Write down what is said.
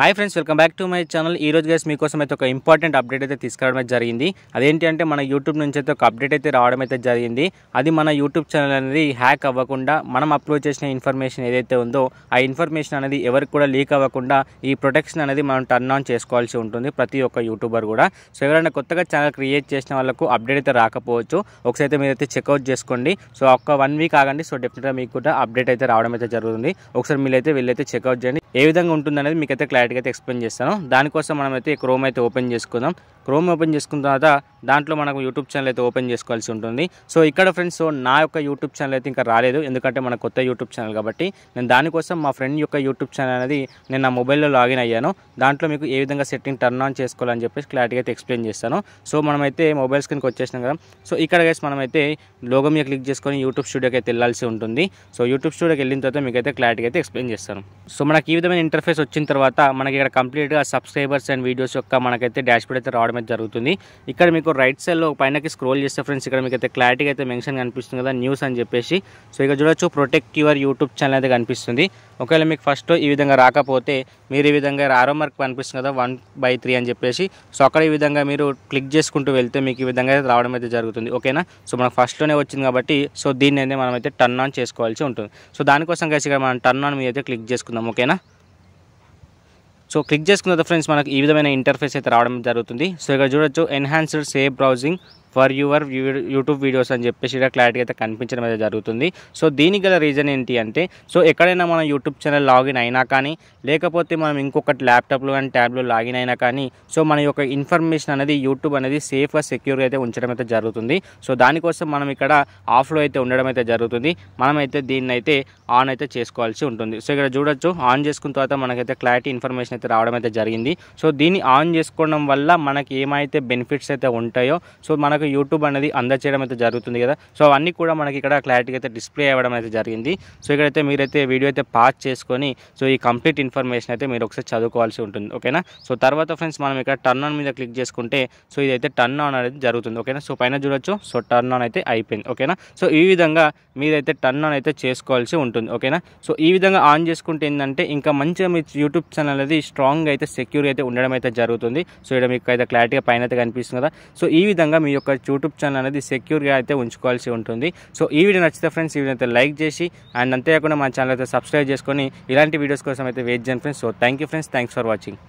Hi friends, welcome back to my channel. ఈ రోజు guys మీకోసం అయితే ఒక ఇంపార్టెంట్ అప్డేట్ అయితే తీసుకురావడం అయితే జరిగింది. అదేంటి అంటే మన యూట్యూబ్ నుంచి అయితే ఒక అప్డేట్ అయితే రావడం అయితే జరిగింది. అది మన యూట్యూబ్ ఛానల్ అనేది హ్యాక్ అవ్వకుండా మనం అప్లోడ్ చేసిన ఇన్ఫర్మేషన్ ఏదైతే ఉందో ఆ ఇన్ఫర్మేషన్ అనేది ఎవరికి కూడా లీక్ అవ్వకుండా ఈ ప్రొటెక్షన్ అనేది మనం టర్న్ ఆన్ చేసుకోవాల్సి ఉంటుంది ప్రతి ఒక్క యూట్యూబర్ కూడా. సో ఎవరైనా కొత్తగా ఛానల్ క్రియేట్ చేసిన వాళ్ళకు అప్డేట్ అయితే రాకపోవచ్చు. ఒకసారి అయితే మీరైతే చెక్అవుట్ చేసుకోండి. సో ఒక 1 వీక్ ఆగండి. సో డెఫినెట్గా మీకు కూడా అప్డేట్ అయితే రావడం అయితే జరుగుతుంది. ఒకసారి మీరైతే వెళ్ళైతే చెక్అవుట్ చేయండి. ఏ విధంగా ఉంటుందనేది మీకైతే క్లారిటీగా అయితే ఎక్స్ప్లెయిన్ చేస్తాను. దానికోసం మనం అయితే క్రోమ్ అయితే ఓపెన్ చేసుకుందాం. క్రోమ్ ఓపెన్ చేసుకున్న తర్వాత దాంట్లో మనకు యూట్యూబ్ ఛానల్ అయితే ఓపెన్ చేసుకోవాల్సి ఉంటుంది. సో ఇక్కడ ఫ్రెండ్స్, నా యొక్క యూట్యూబ్ ఛానల్ అయితే ఇంకా రాలేదు, ఎందుకంటే మన కొత్త యూట్యూబ్ ఛానల్ కాబట్టి. నేను దానికోసం మా ఫ్రెండ్ యొక్క యూట్యూబ్ ఛానల్ అనేది నేను నా మొబైల్లో లాగిన్ అయ్యాను. దాంట్లో మీకు ఏ విధంగా సెట్టింగ్ టర్న్ ఆన్ చేసుకోవాలని చెప్పేసి క్లారిటీగా అయితే ఎక్స్ప్లెయిన్ చేస్తాను. సో మనమైతే మొబైల్ స్క్రీన్కి వచ్చేసినాం కదా. సో ఇక్కడ గైస్ మనమైతే లోగో మీద క్లిక్ చేసుకొని యూట్యూబ్ స్టూడియోకి అయితే వెళ్ళాల్సి ఉంటుంది. సో యూట్యూబ్ స్టూడియోకి వెళ్ళిన తర్వాత మీకు అయితే క్లారిటీగా అయితే ఎక్స్ప్లెయిన్ చేస్తాను. సో మనకి ఈ విధమైన ఇంటర్ఫేస్ వచ్చిన తర్వాత మనకి ఇక్కడ కంప్లీట్గా సబ్స్క్రైబర్స్ అండ్ వీడియోస్ యొక్క మనకైతే డాష్బోర్డ్ అయితే రావడం అయితే జరుగుతుంది. ఇక్కడ మీకు రైట్ సైడ్లో పైనకి స్క్రోల్ చేస్తే ఫ్రెండ్స్, ఇక్కడ మీకు అయితే క్లారిటీగా అయితే మెన్షన్ కనిపిస్తుంది కదా, న్యూస్ అని చెప్పేసి. సో ఇక్కడ చూడొచ్చు, ప్రొటెక్ట్ యువర్ యూట్యూబ్ ఛానల్ అయితే కనిపిస్తుంది. ఒకవేళ మీకు ఫస్ట్ ఈ విధంగా రాకపోతే మీరు ఈ విధంగా ఆరో మార్క్ కనిపిస్తుంది కదా 1/3 అని చెప్పేసి. సో అక్కడ ఈ విధంగా మీరు క్లిక్ చేసుకుంటూ వెళ్తే మీకు ఈ విధంగా రావడం అయితే జరుగుతుంది. ఓకేనా. సో మనకు ఫస్ట్లోనే వచ్చింది కాబట్టి సో దీన్ని అయితే మనం అయితే టర్న్ ఆన్ చేసుకోవాల్సి ఉంటుంది. సో దానికోసం కలిసి ఇక్కడ మనం టర్న్ ఆన్ మీద అయితే క్లిక్ చేసుకుందాం. ఓకేనా. సో క్లిక్ చేసుకున్న తర్వాత ఫ్రెండ్స్ మనకి ఈ విధమైన ఇంటర్ఫేస్ అయితే రావడం జరుగుతుంది. సో ఇక్కడ చూడొచ్చు, enhanced safe browsing for your YouTube videos అని చెప్పేసి ఇక్కడ క్లారిటీగా అయితే కనిపించడం అయితే జరుగుతుంది. సో దీనికి గల రీజన్ ఏంటి అంటే, సో ఎక్కడైనా మన యూట్యూబ్ ఛానల్ లాగిన్ అయినా కానీ, లేకపోతే మనం ఇంకొకటి ల్యాప్టాప్లో కానీ ట్యాబ్లో లాగిన్ అయినా కానీ, సో మన యొక్క ఇన్ఫర్మేషన్ అనేది యూట్యూబ్ అనేది సేఫ్గా సెక్యూర్గా అయితే ఉంచడం అయితే జరుగుతుంది. సో దానికోసం మనం ఇక్కడ ఆఫ్లో అయితే ఉండడం అయితే జరుగుతుంది. మనమైతే దీన్ని అయితే ఆన్ అయితే చేసుకోవాల్సి ఉంటుంది. సో ఇక్కడ చూడొచ్చు, ఆన్ చేసుకున్న తర్వాత మనకైతే క్లారిటీ ఇన్ఫర్మేషన్ అయితే రావడం అయితే జరిగింది. సో దీన్ని ఆన్ చేసుకోవడం వల్ల మనకి ఏమైతే బెనిఫిట్స్ అయితే ఉంటాయో, సో మనకు యూట్యూబ్ అనేది అందచేయడం అయితే జరుగుతుంది కదా. సో అవన్నీ కూడా మనకి ఇక్కడ క్లారిటీగా అయితే డిస్ప్లే అవ్వడం అయితే జరిగింది. సో ఇక్కడైతే మీరైతే వీడియో అయితే పాజ్ చేసుకొని సో ఈ కంప్లీట్ ఇన్ఫర్మేషన్ అయితే మీరు ఒకసారి చదువుకోవాల్సి ఉంటుంది. ఓకేనా. సో తర్వాత ఫ్రెండ్స్ మనం ఇక్కడ టర్న్ ఆన్ మీద క్లిక్ చేసుకుంటే సో ఇదైతే టర్న్ ఆన్ అనేది జరుగుతుంది. ఓకేనా. సో పైన చూడొచ్చు, సో టర్న్ ఆన్ అయితే అయిపోయింది. ఓకేనా. సో ఈ విధంగా మీరైతే టర్న్ ఆన్ అయితే చేసుకోవాల్సి ఉంటుంది. ఓకేనా. సో ఈ విధంగా ఆన్ చేసుకుంటే ఏంటంటే ఇంకా మంచిగా మీ యూట్యూబ్ ఛానల్ అనేది స్ట్రాంగ్ అయితే సెక్యూర్ అయితే ఉండడం అయితే జరుగుతుంది. సో ఇక్కడ మీకు అయితే క్లారిటీగా పైన అయితే కనిపిస్తుంది కదా. సో ఈ విధంగా మీ యొక్క యూట్యూబ్ ఛానల్ అనేది సెక్యూర్గా అయితే ఉంచుకోవాల్సి ఉంటుంది. సో ఈ వీడియో నచ్చితే ఫ్రెండ్స్, ఈ వీడియో అయితే లైక్ చేసి అండ్ అంతేకాకుండా మన ఛానల్ అయితే సబ్స్క్రైబ్ చేసుకొని ఇలాంటి వీడియోస్ కోసం అయితే వెయిట్ చేయండి friends. So thank you friends, thanks for watching.